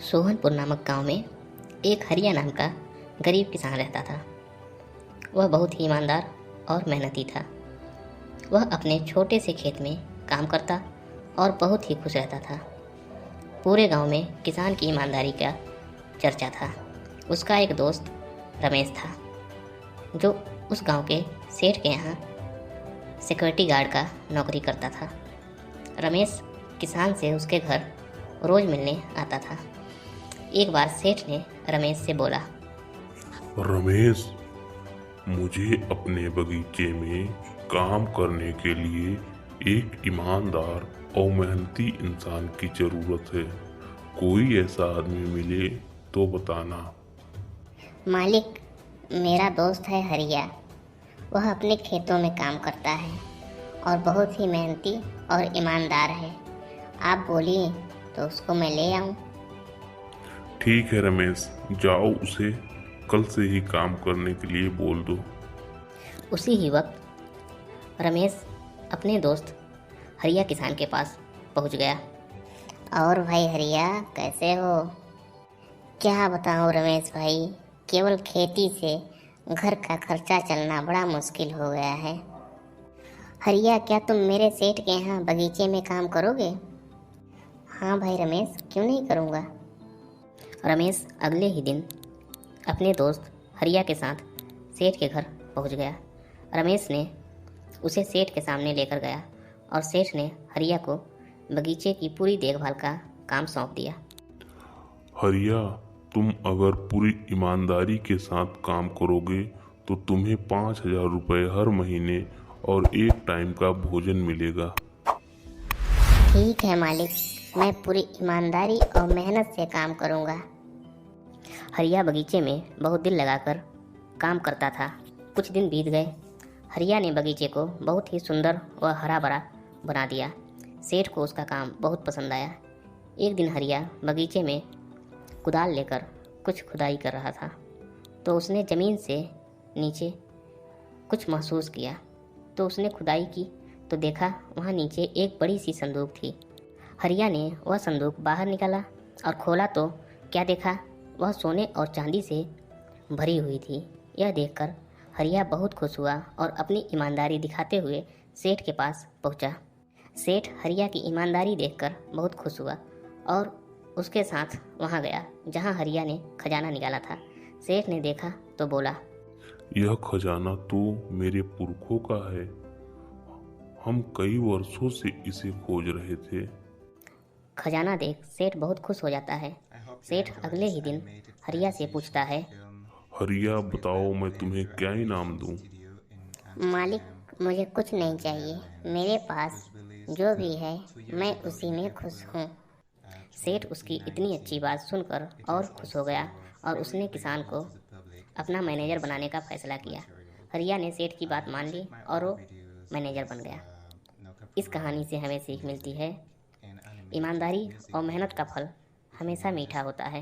सोहनपुर नामक गांव में एक हरिया नाम का गरीब किसान रहता था। वह बहुत ही ईमानदार और मेहनती था। वह अपने छोटे से खेत में काम करता और बहुत ही खुश रहता था। पूरे गांव में किसान की ईमानदारी का चर्चा था। उसका एक दोस्त रमेश था, जो उस गांव के सेठ के यहाँ सिक्योरिटी गार्ड का नौकरी करता था। रमेश किसान से उसके घर रोज़ मिलने आता था। एक बार सेठ ने रमेश से बोला, रमेश, मुझे अपने बगीचे में काम करने के लिए एक ईमानदार और मेहनती इंसान की ज़रूरत है। कोई ऐसा आदमी मिले तो बताना। मालिक, मेरा दोस्त है हरिया। वह अपने खेतों में काम करता है और बहुत ही मेहनती और ईमानदार है। आप बोलिए तो उसको मैं ले आऊं। ठीक है रमेश, जाओ उसे कल से ही काम करने के लिए बोल दो। उसी ही वक्त रमेश अपने दोस्त हरिया किसान के पास पहुंच गया। और भाई हरिया, कैसे हो? क्या बताऊं रमेश भाई, केवल खेती से घर का खर्चा चलना बड़ा मुश्किल हो गया है। हरिया, क्या तुम मेरे सेठ के यहाँ बगीचे में काम करोगे? हाँ भाई रमेश, क्यों नहीं करूँगा। रमेश अगले ही दिन अपने दोस्त हरिया के साथ सेठ के घर पहुंच गया। रमेश ने उसे सेठ के सामने लेकर गया और सेठ ने हरिया को बगीचे की पूरी देखभाल का काम सौंप दिया। हरिया, तुम अगर पूरी ईमानदारी के साथ काम करोगे तो तुम्हें 5,000 रुपये हर महीने और एक टाइम का भोजन मिलेगा। ठीक है मालिक, मैं पूरी ईमानदारी और मेहनत से काम करूँगा। हरिया बगीचे में बहुत दिल लगाकर काम करता था। कुछ दिन बीत गए। हरिया ने बगीचे को बहुत ही सुंदर व हरा भरा बना दिया। सेठ को उसका काम बहुत पसंद आया। एक दिन हरिया बगीचे में कुदाल लेकर कुछ खुदाई कर रहा था, तो उसने ज़मीन से नीचे कुछ महसूस किया। तो उसने खुदाई की तो देखा वहाँ नीचे एक बड़ी सी संदूक थी। हरिया ने वह संदूक बाहर निकाला और खोला तो क्या देखा, वह सोने और चांदी से भरी हुई थी। यह देखकर हरिया बहुत खुश हुआ और अपनी ईमानदारी दिखाते हुए सेठ के पास पहुंचा। सेठ हरिया की ईमानदारी देखकर बहुत खुश हुआ और उसके साथ वहां गया जहां हरिया ने खजाना निकाला था। सेठ ने देखा तो बोला, यह खजाना तो मेरे पुरखों का है। हम कई वर्षों से इसे खोज रहे थे। खजाना देख सेठ बहुत खुश हो जाता है। सेठ अगले ही दिन हरिया से पूछता है, हरिया, बताओ मैं तुम्हें क्या इनाम दूं? मालिक, मुझे कुछ नहीं चाहिए। मेरे पास जो भी है मैं उसी में खुश हूँ। सेठ उसकी इतनी अच्छी बात सुनकर और खुश हो गया और उसने किसान को अपना मैनेजर बनाने का फैसला किया। हरिया ने सेठ की बात मान ली और वो मैनेजर बन गया। इस कहानी से हमें सीख मिलती है, ईमानदारी और मेहनत का फल हमेशा मीठा होता है।